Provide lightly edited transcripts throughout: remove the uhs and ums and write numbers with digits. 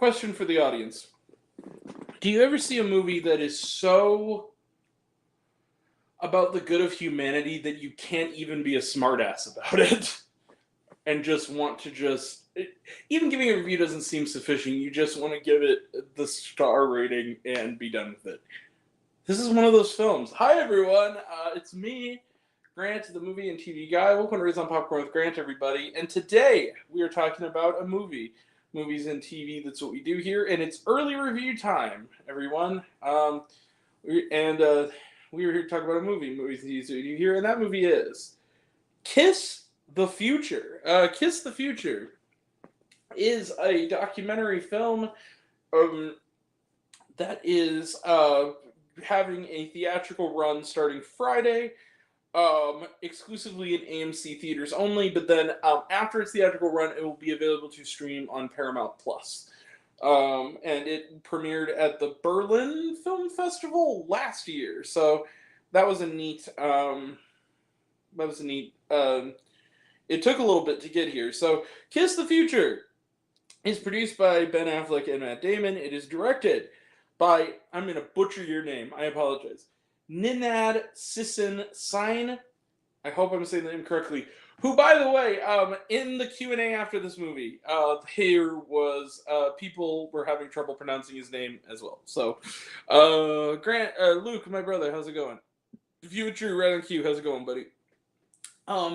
question for the audience. Do you ever see a movie that is so about the good of humanity that you can't even be a smartass about it? And just want to even giving a review doesn't seem sufficient. You just want to give it the star rating and be done with it. This is one of those films. Hi, everyone. It's me, Grant, the movie and TV guy. Welcome to Raise on Popcorn with Grant, everybody. And today we are talking about a movie. Movies and TV, that's what we do here. And it's early review time, everyone. We are here to talk about a movie. Movies and TV, that's what we do here. And that movie is Kiss the Future. Kiss the Future is a documentary film that is having a theatrical run starting Friday, exclusively in AMC theaters only, but then after its theatrical run, it will be available to stream on Paramount Plus. And it premiered at the Berlin Film Festival last year, so that was a neat. It took a little bit to get here. So, Kiss the Future is produced by Ben Affleck and Matt Damon. It is directed by, I'm going to butcher your name, I apologize, Nenad Sisson-Sein. I hope I'm saying the name correctly. Who, by the way, in the Q&A after this movie, people were having trouble pronouncing his name as well. So, Luke, my brother, how's it going? Future, right on cue, how's it going, buddy?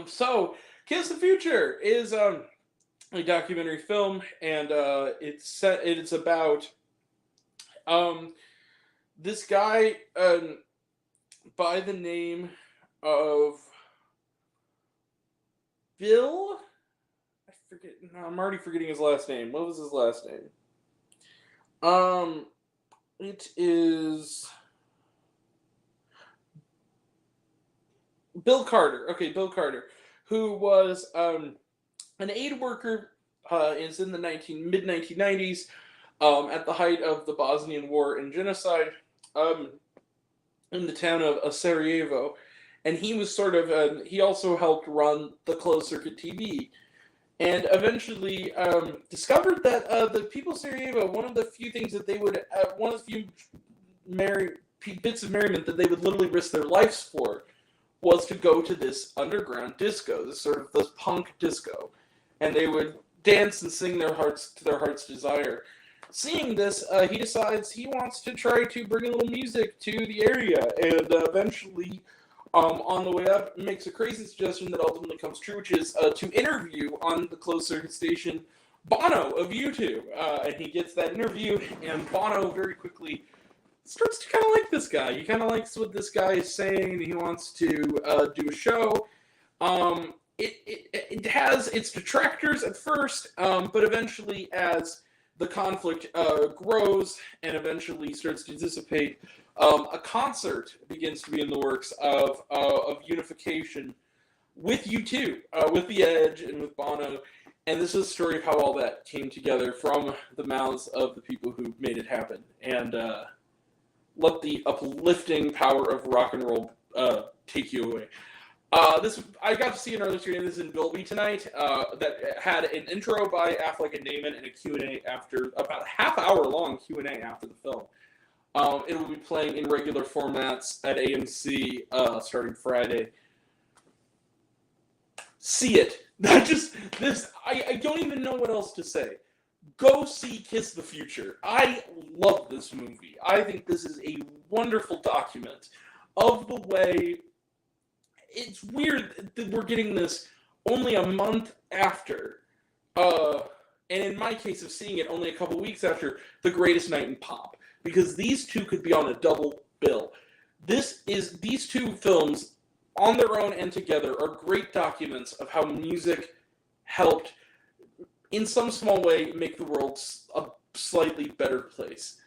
So, Kiss the Future is a documentary film, and it's about this guy by the name of Bill. I'm already forgetting his last name. What was his last name? It is Bill Carter. Okay, Bill Carter, who was an aid worker is in the mid-1990s, at the height of the Bosnian War and genocide, in the town of Sarajevo. And he was he also helped run the closed circuit TV. And eventually discovered that the people of Sarajevo, one of the few things that they would, one of the few bits of merriment that they would literally risk their lives for, was to go to this underground disco, this punk disco, and they would dance and sing their heart's desire. Seeing this, he decides he wants to try to bring a little music to the area, and eventually, on the way up, makes a crazy suggestion that ultimately comes true, which is to interview on the closed circuit station Bono of U2, and he gets that interview, and Bono very quickly starts to kind of like this guy. He kind of likes what this guy is saying. He wants to do a show. It has its detractors at first, but eventually, as the conflict grows and eventually starts to dissipate, a concert begins to be in the works of unification with U2, with The Edge and with Bono. And this is a story of how all that came together from the mouths of the people who made it happen. And let the uplifting power of rock and roll take you away. I got to see an early screening. This is in Dolby tonight. That had an intro by Affleck and Damon and a Q&A after, about a half-hour long Q&A after the film. It will be playing in regular formats at AMC starting Friday. See it. I don't even know what else to say. Go see Kiss the Future. I love this movie. I think this is a wonderful document of the way. It's weird that we're getting this only a month after, and in my case of seeing it only a couple weeks after, The Greatest Night in Pop, because these two could be on a double bill. These two films, on their own and together, are great documents of how music helped, in some small way, make the world a slightly better place.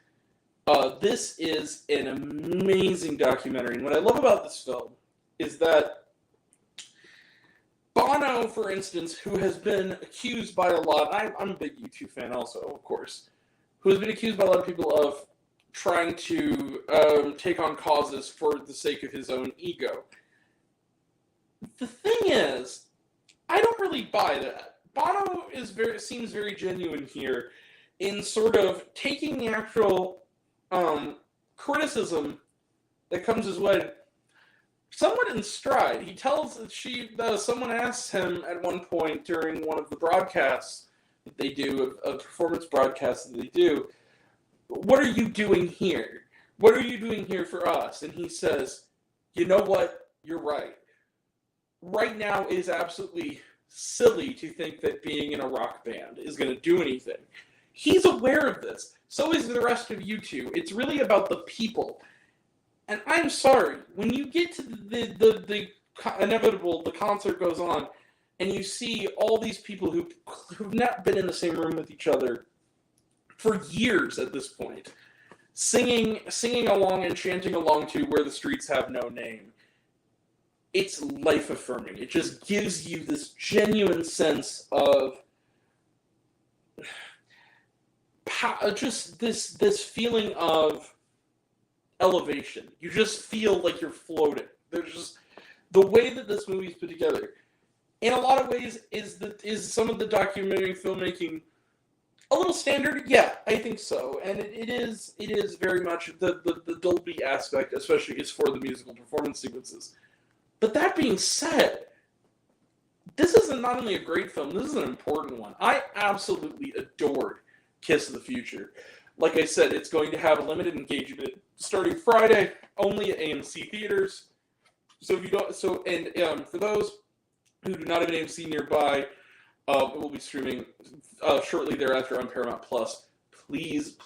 This is an amazing documentary, and what I love about this film is that Bono, for instance, who has been accused by a lot, I'm a big U2 fan also, of course, who has been accused by a lot of people of trying to take on causes for the sake of his own ego. The thing is, I don't really buy that. Bono seems very genuine here in sort of taking the actual criticism that comes his way somewhat in stride. He tells someone asks him at one point during one of the broadcasts that they do, a performance broadcast that they do, what are you doing here? What are you doing here for us? And he says, you know what? You're right. Right now it is absolutely silly to think that being in a rock band is going to do anything. He's aware of this. So is the rest of you two. It's really about the people. And I'm sorry, when you get to the inevitable, the concert goes on, and you see all these people who've not been in the same room with each other for years at this point, singing along and chanting along to Where the Streets Have No Name. It's life-affirming. It just gives you this genuine sense of just this feeling of elevation. You just feel like you're floating. There's just the way that this movie is put together. In a lot of ways, is some of the documentary filmmaking a little standard? Yeah, I think so. And it is very much the Dolby aspect, especially, is for the musical performance sequences. But that being said, this is not only a great film, this is an important one. I absolutely adored Kiss of the Future. Like I said, it's going to have a limited engagement starting Friday, only at AMC theaters. So if you don't, for those who do not have an AMC nearby, it will be streaming shortly thereafter on Paramount Plus. Please,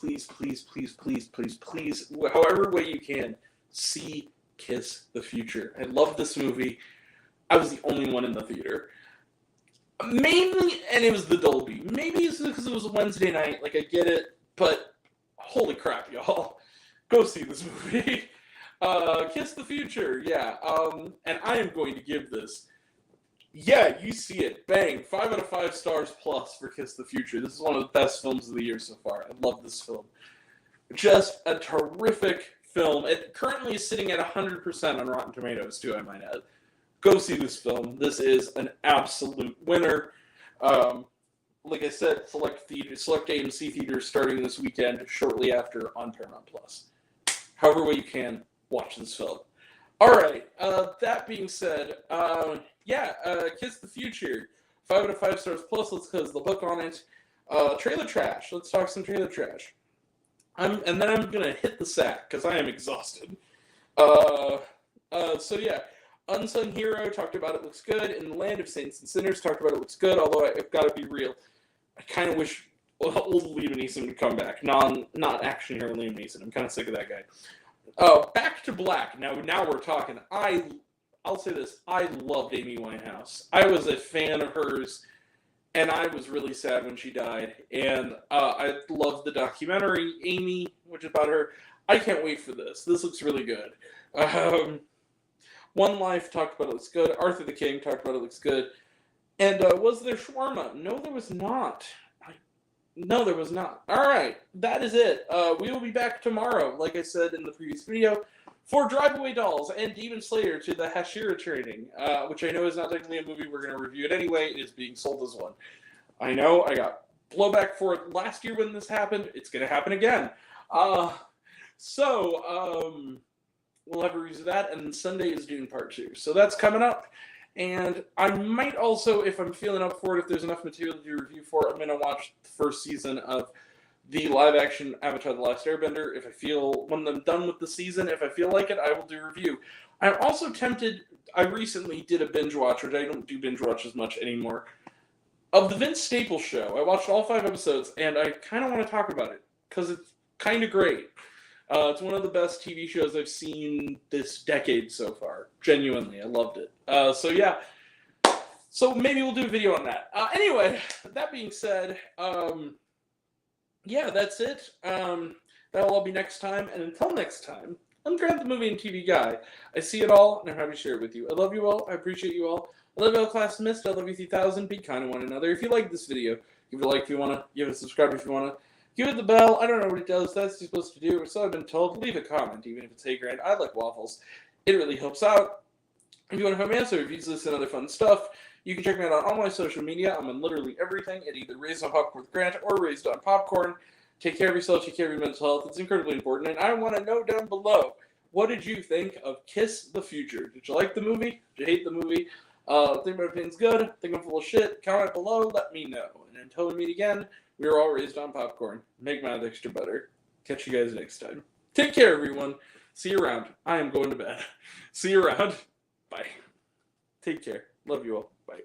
however way you can, see Kiss the Future. I love this movie. I was the only one in the theater. Mainly, and it was the Dolby. Maybe it's because it was a Wednesday night. Like, I get it, but holy crap, y'all. Go see this movie. Kiss the Future, yeah. And I am going to give this, yeah, you see it. Bang. 5 out of 5 stars plus for Kiss the Future. This is one of the best films of the year so far. I love this film. Just a terrific film. It currently is sitting at 100% on Rotten Tomatoes, too, I might add. Go see this film. This is an absolute winner. Like I said, select AMC theaters starting this weekend, shortly after on Paramount Plus. However way you can, watch this film. All right. That being said, Kiss the Future. 5 out of 5 stars plus. Let's close the book on it. Trailer trash. Let's talk some trailer trash. And then I'm gonna hit the sack because I am exhausted. Unsung Hero, talked about it, looks good. In the Land of Saints and Sinners, talked about it, looks good. Although I've got to be real, I kind of wish old Liam Neeson would come back. Not action hero Liam Neeson. I'm kind of sick of that guy. Back to Black. Now we're talking. I'll say this. I loved Amy Winehouse. I was a fan of hers, and I was really sad when she died. And I loved the documentary, Amy, which is about her. I can't wait for this. This looks really good. One Life, talked about it, looks good. Arthur the King, talked about it, looks good. And was there shawarma? No, there was not. No, there was not. All right, that is it. We will be back tomorrow, like I said in the previous video, for Drive Away Dolls and Demon Slayer to the Hashira training, which I know is not technically a movie. We're going to review it anyway. It is being sold as one. I know, I got blowback for it last year when this happened. It's going to happen again. We'll have a review of that, and Sunday is Dune Part 2. So that's coming up. And I might also, if I'm feeling up for it, if there's enough material to do a review for, I'm going to watch the first season of the live-action Avatar: The Last Airbender. When I'm done with the season, if I feel like it, I will do a review. I'm also tempted, I recently did a binge watch, which I don't do binge watch as much anymore, of the Vince Staples Show. I watched all 5 episodes, and I kind of want to talk about it, because it's kind of great. It's one of the best TV shows I've seen this decade so far. Genuinely, I loved it. So maybe we'll do a video on that. Anyway, that being said, that's it. That'll all be next time. And until next time, I'm Grant the Movie and TV Guy. I see it all, and I'm happy to share it with you. I love you all. I appreciate you all. I love you all, class missed. I love you 3000. Be kind to one another. If you like this video, give it a like if you want to. Give it a subscribe if you want to. Give it the bell. I don't know what it does. That's what you're supposed to do. So I've been told. Leave a comment, even if it's, hey, Grant, I like waffles. It really helps out. If you want to find me else, reviews, this, and other fun stuff, you can check me out on all my social media. I'm on literally everything at either Raised on Popcorn with Grant or Raised on Popcorn. Take care of yourself, take care of your mental health. It's incredibly important. And I want to know down below, what did you think of Kiss the Future? Did you like the movie? Did you hate the movie? Think my opinion's good? Think I'm full of shit? Comment below, let me know. And until we meet again, we are all raised on popcorn. Make math extra better. Catch you guys next time. Take care, everyone. See you around. I am going to bed. See you around. Bye. Take care. Love you all. Bye.